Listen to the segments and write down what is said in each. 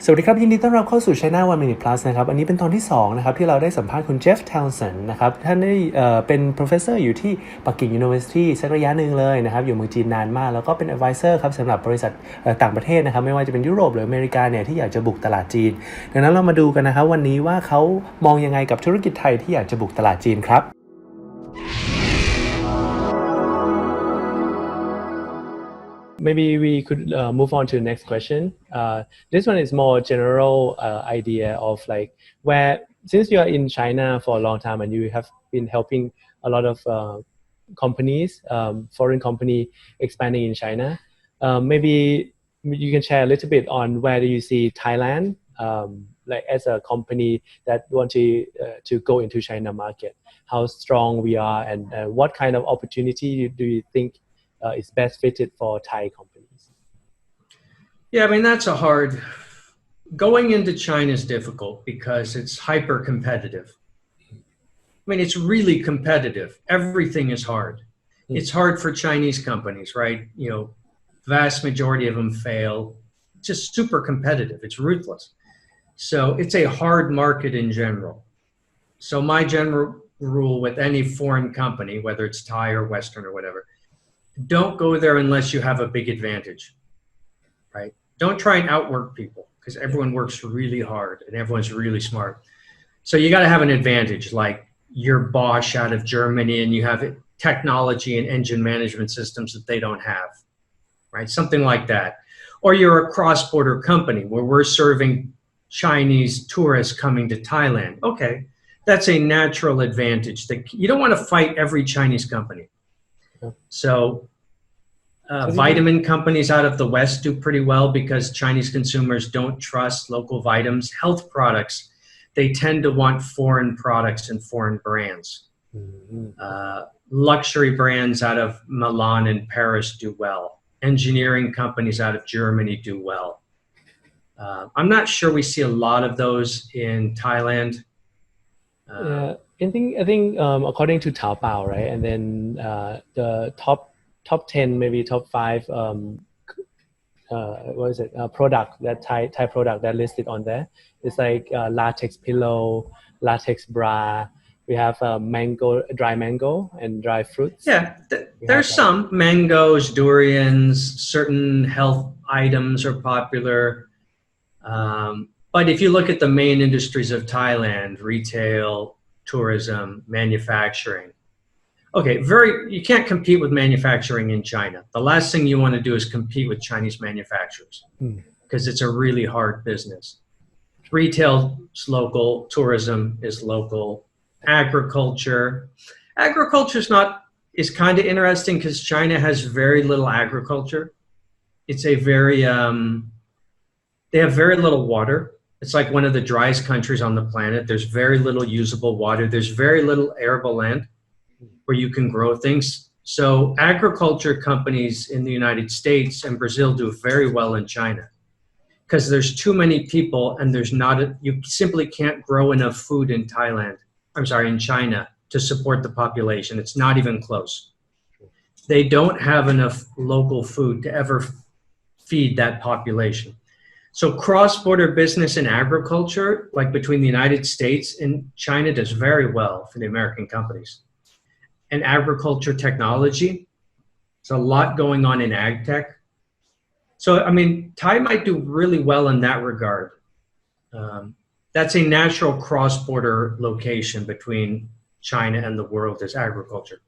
สวัสดีครับยินดีต้อนรับเข้าสู่ China 1 Minute Plus นะครับอันนี้เป็นตอนที่2นะครับที่เราได้สัมภาษณ์คุณ Jeff Towson นะครับท่านได้เป็น professor อยู่ที่ปักกิ่ง University สักระยะหนึ่งเลยนะครับอยู่เมืองจีนนานมากแล้วก็เป็น advisor ครับสำหรับบริษัทต่างประเทศนะครับไม่ว่าจะเป็นยุโรปหรืออเมริกาเนี่ยที่อยากจะบุกตลาดจีนดังนั้นเรามาดูกันนะครับวันนี้ว่าเขามองยังไงกับธุรกิจไทยที่อยากจะบุกตลาดจีนครับMaybe we could move on to the next question. This one is more general idea of like where, since you are in China for a long time and you have been helping a lot of companies, foreign company expanding in China, maybe you can share a little bit on where do you see Thailand like as a company that want to go into China market, how strong we are and what kind of opportunity do you think is best fitted for Thai companies? Yeah, I mean, going into China is difficult because it's hyper competitive. I mean, it's really competitive. Everything is hard. It's hard for Chinese companies, right? You know, vast majority of them fail. It's just super competitive. It's ruthless. So it's a hard market in general. So my general rule with any foreign company, whether it's Thai or Western or whatever, don't go there unless you have a big advantage, right? Don't try and outwork people because everyone works really hard and everyone's really smart. So you got to have an advantage, like you're Bosch out of Germany and you have technology and engine management systems that they don't have, right? Something like that. Or you're a cross-border company where we're serving Chinese tourists coming to Thailand. Okay, that's a natural advantage. You don't want to fight every Chinese company. So vitamin companies out of the West do pretty well because Chinese consumers don't trust local vitamins. Health products, they tend to want foreign products and foreign brands. Luxury brands out of Milan and Paris do well. Engineering companies out of Germany do well. I'm not sure we see a lot of those in Thailand. I think according to Taobao, right? And then the top 10, maybe top 5 what is it? Product that Thai product that listed on there. It's like latex pillow, latex bra. We have dry mango and dry fruits. Yeah, there's some mangoes, durians, certain health items are popular. But if you look at the main industries of Thailand, retail, tourism, manufacturing, okay, you can't compete with manufacturing in China. The last thing you want to do is compete with Chinese manufacturers because it's a really hard business. Retail is local, tourism is local, agriculture is kind of interesting because China has very little agriculture. It's a very, they have very little water. It's like one of the driest countries on the planet. There's very little usable water. There's very little arable land where you can grow things. So agriculture companies in the United States and Brazil do very well in China because there's too many people and you simply can't grow enough food in in China to support the population. It's not even close. They don't have enough local food to ever feed that population. So cross-border business and agriculture, like between the United States and China, does very well for the American companies. And agriculture technology, there's a lot going on in ag tech. So, I mean, Thai might do really well in that regard. That's a natural cross-border location between China and the world is agriculture.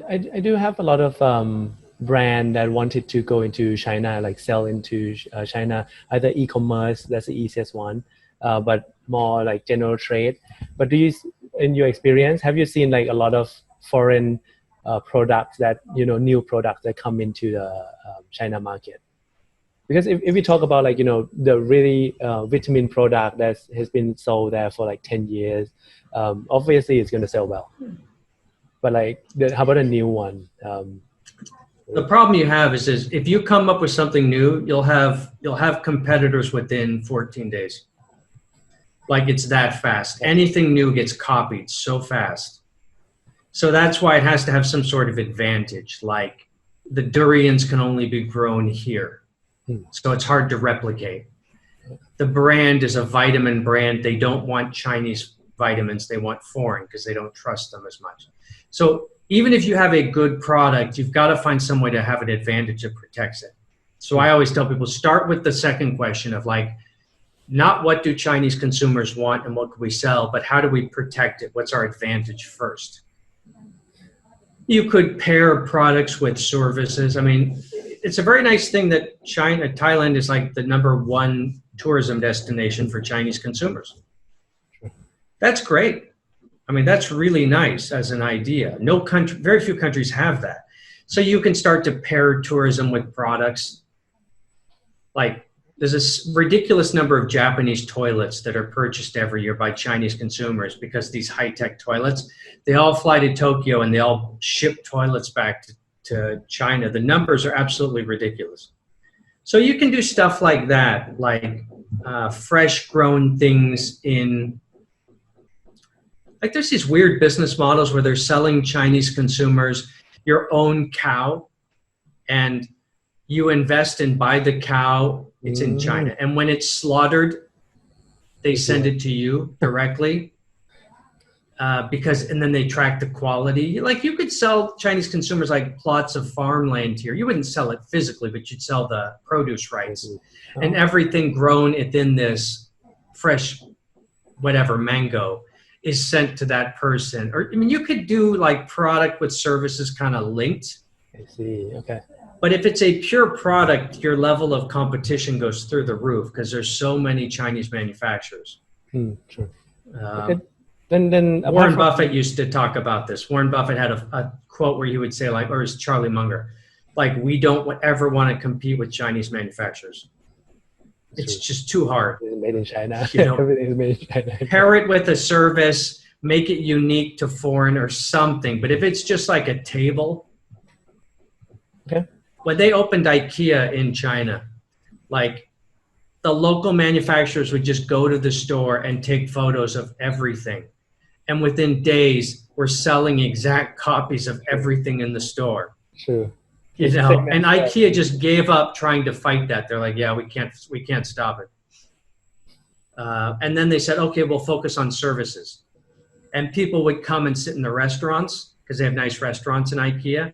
I do have a lot of brand that wanted to go into China, like sell into China, either e-commerce, that's the easiest one, but more like general trade. But in your experience, have you seen like a lot of foreign products that, new products that come into the China market? Because if we talk about like, the really vitamin product that has been sold there for like 10 years, obviously it's going to sell well. But like, how about a new one? The problem you have is if you come up with something new, you'll have competitors within 14 days. Like it's that fast. Anything new gets copied so fast. So that's why it has to have some sort of advantage. Like the durians can only be grown here. So it's hard to replicate. the brand is a vitamin brand. They don't want Chinese vitamins. They want foreign because they don't trust them as much. So even if you have a good product, you've got to find some way to have an advantage that protects it. So I always tell people, start with the second question of like, not what do Chinese consumers want and what can we sell, but how do we protect it? What's our advantage first? You could pair products with services. I mean, it's a very nice thing that Thailand is like the #1 tourism destination for Chinese consumers. That's great. I mean, that's really nice as an idea. No country, very few countries have that. So you can start to pair tourism with products. Like there's a ridiculous number of Japanese toilets that are purchased every year by Chinese consumers because these high-tech toilets, they all fly to Tokyo and they all ship toilets back to China. The numbers are absolutely ridiculous. So you can do stuff like that, like fresh grown things in, like there's these weird business models where they're selling Chinese consumers your own cow and you invest and buy the cow. It's in China. And when it's slaughtered, they send it to you directly and then they track the quality. Like you could sell Chinese consumers like plots of farmland here. You wouldn't sell it physically, but you'd sell the produce rights and everything grown within this fresh, whatever, mango is sent to that person. Or, I mean, you could do like product with services kind of linked. I see. Okay. But if it's a pure product, your level of competition goes through the roof because there's so many Chinese manufacturers. True. Then Warren Buffett used to talk about this. Warren Buffett had a quote where he would say, like, or it's Charlie Munger, like, we don't ever want to compete with Chinese manufacturers. It's just too hard. It's made in China. You know, everything is made in China. Pair it with a service, make it unique to foreign or something. But if it's just like a table, okay. When they opened IKEA in China, like the local manufacturers would just go to the store and take photos of everything. And within days, we're selling exact copies of everything in the store. True. You know, and IKEA just gave up trying to fight that. They're like, yeah, we can't stop it. And then they said, okay, we'll focus on services. And people would come and sit in the restaurants because they have nice restaurants in IKEA.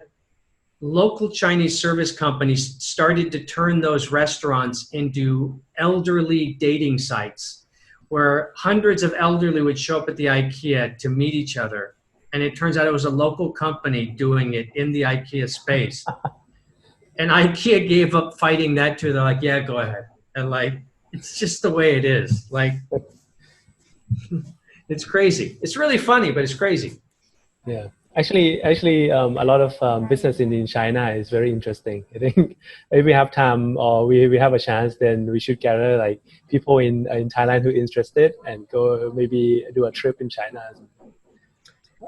Local Chinese service companies started to turn those restaurants into elderly dating sites where hundreds of elderly would show up at the IKEA to meet each other. And it turns out it was a local company doing it in the IKEA space. And IKEA gave up fighting that too. They're like, yeah, go ahead. And like, it's just the way it is. Like, it's crazy. It's really funny, but it's crazy. Yeah. Actually, a lot of business in China is very interesting. I think if we have time or we have a chance, then we should gather like people in Thailand who are interested and go maybe do a trip in China.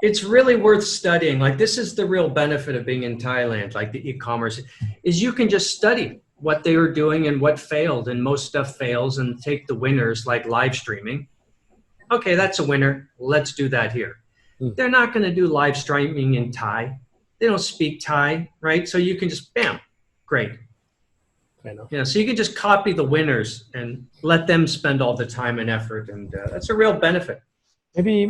It's really worth studying. Like this is the real benefit of being in Thailand, like the e-commerce, is you can just study what they were doing and what failed. And most stuff fails and take the winners like live streaming. Okay, that's a winner. Let's do that here. They're not going to do live streaming in Thai. They don't speak Thai, right? So you can just, bam, great. You know, so you can just copy the winners and let them spend all the time and effort. And that's a real benefit. Maybe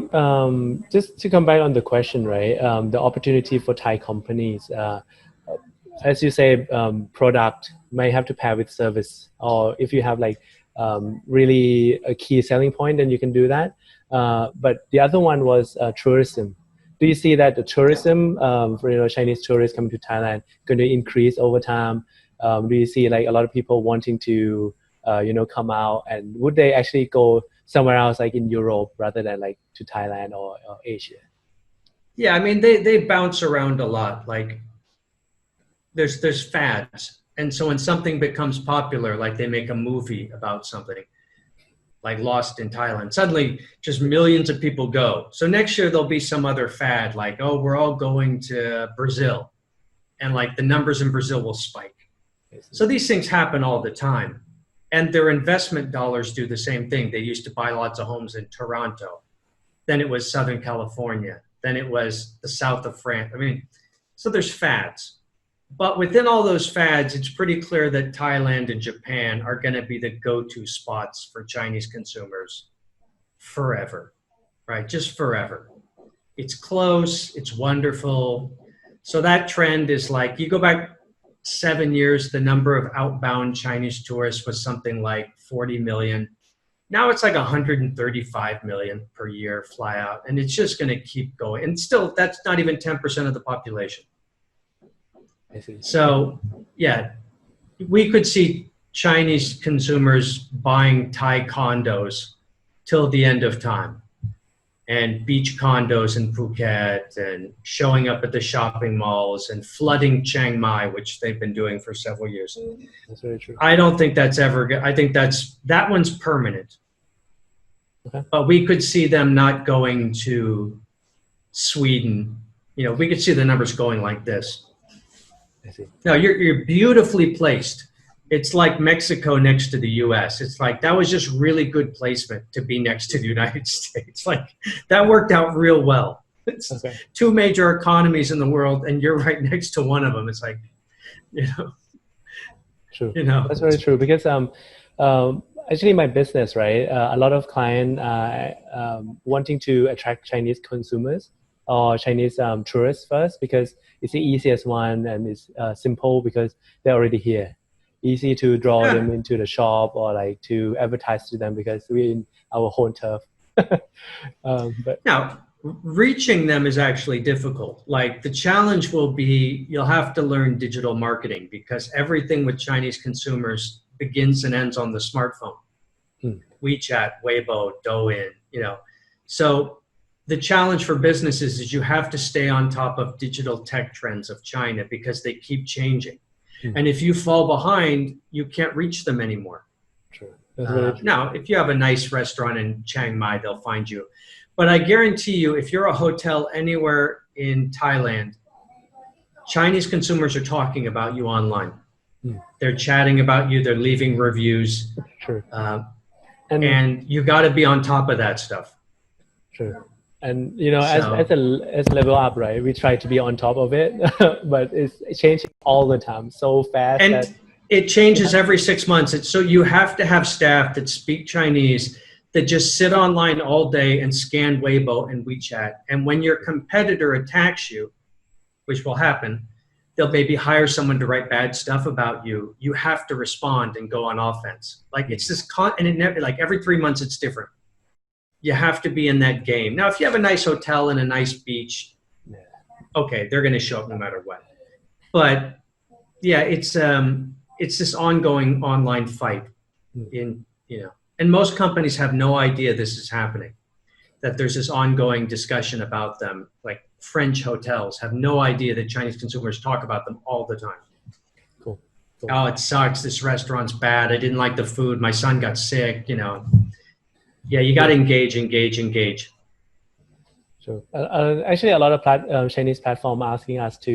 just to come back on the question, right? The opportunity for Thai companies, as you say, product may have to pair with service. Or if you have like really a key selling point, then you can do that. But the other one was tourism. Do you see that the tourism for Chinese tourists coming to Thailand going to increase over time? Do you see like a lot of people wanting to come out, and would they actually go somewhere else like in Europe rather than like to Thailand or Asia? Yeah, I mean they bounce around a lot. Like there's fads, and so when something becomes popular, like they make a movie about something. Like Lost in Thailand. Suddenly, just millions of people go. So next year, there'll be some other fad, like, oh, we're all going to Brazil. And like the numbers in Brazil will spike. So these things happen all the time. And their investment dollars do the same thing. They used to buy lots of homes in Toronto. Then it was Southern California. Then it was the south of France. I mean, so there's fads. But within all those fads, it's pretty clear that Thailand and Japan are going to be the go-to spots for Chinese consumers forever, right? Just forever. It's close, it's wonderful. So that trend is like, you go back 7 years, the number of outbound Chinese tourists was something like 40 million. Now it's like 135 million per year fly out, and it's just going to keep going. And still, that's not even 10% of the population. I see. So, yeah, we could see Chinese consumers buying Thai condos till the end of time, and beach condos in Phuket, and showing up at the shopping malls and flooding Chiang Mai, which they've been doing for several years. That's very true. I don't think that's ever, I think that one's permanent. Okay. But we could see them not going to Sweden. You know, we could see the numbers going like this. I see. No, you're beautifully placed. It's like Mexico next to the US. It's like, that was just really good placement to be next to the United States. Like, that worked out real well. It's Okay. two major economies in the world, and you're right next to one of them. It's like, True. That's very true, because actually my business, right? A lot of clients wanting to attract Chinese consumers or Chinese tourists first, because it's the easiest one, and it's simple because they're already here. Easy to draw them into the shop, or like to advertise to them because we're in our home turf. But now, reaching them is actually difficult. Like, the challenge will be, you'll have to learn digital marketing, because everything with Chinese consumers begins and ends on the smartphone. WeChat, Weibo, Douyin, So the challenge for businesses is you have to stay on top of digital tech trends of China, because they keep changing. And if you fall behind, you can't reach them anymore. True. That's very true. Now, if you have a nice restaurant in Chiang Mai, they'll find you. But I guarantee you, if you're a hotel anywhere in Thailand, Chinese consumers are talking about you online. They're chatting about you. They're leaving reviews. True. And you got to be on top of that stuff. True. And as level up, right? We try to be on top of it, but it's changing all the time, so fast. And it changes every 6 months. So you have to have staff that speak Chinese, that just sit online all day and scan Weibo and WeChat. And when your competitor attacks you, which will happen, they'll maybe hire someone to write bad stuff about you. You have to respond and go on offense. Like, it's this and it never, like, every 3 months it's different. You have to be in that game. Now, if you have a nice hotel and a nice beach, okay, they're going to show up no matter what. But yeah, it's this ongoing online fight and most companies have no idea this is happening, that there's this ongoing discussion about them. Like, French hotels have no idea that Chinese consumers talk about them all the time. Cool. Oh, it sucks. This restaurant's bad. I didn't like the food. My son got sick, Yeah, you got to engage. Sure. Actually, a lot of Chinese platform asking us to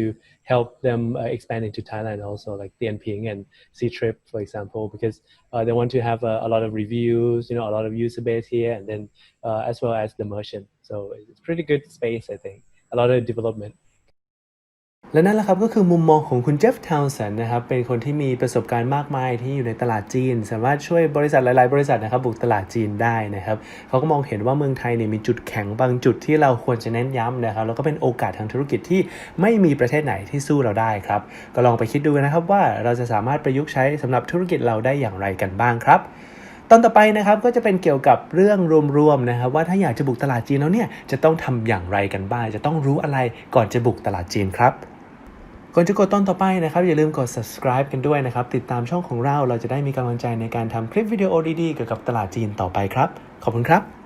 help them expand into Thailand also, like Dianping and Ctrip, for example, because they want to have a lot of reviews, a lot of user base here, and then as well as the merchant. So it's pretty good space, I think. A lot of development. และนั่นแหละครับก็คือมุมมองของคุณเจฟ ทาวสันนะครับเป็นคนที่มีประสบการณ์มากมายที่อยู่ในตลาดจีนสามารถช่วยบริษัทหลายๆบริษัทนะครับบุกตลาดจีนได้นะครับเขาก็มองเห็นว่าเมืองไทยเนี่ยมีจุดแข็งบางจุดที่เราควรจะเน้นย้ำนะครับแล้วก็เป็นโอกาสทางธุรกิจที่ไม่มีประเทศไหนที่สู้เราได้ครับก็ลองไปคิดดูนะครับว่าเราจะสามารถประยุกต์ใช้สำหรับธุรกิจเราได้อย่างไรกันบ้างครับตอนต่อไปนะครับก็จะเป็นเกี่ยวกับเรื่องรวมๆนะครับว่าถ้าอยากจะบุกตลาดจีนแล้วเนี่ยจะต้องทำอย่างไรกันบ้างจะต้องรู้อะไรก่อนจะบุกตลาดจีนครับก่อนจะกดตอนต่อไปนะครับอย่าลืมกด subscribe กันด้วยนะครับติดตามช่องของเราจะได้มีกำลังใจในการทำคลิปวิดีโอดีๆเกี่ยวกับตลาดจีนต่อไปครับขอบคุณครับ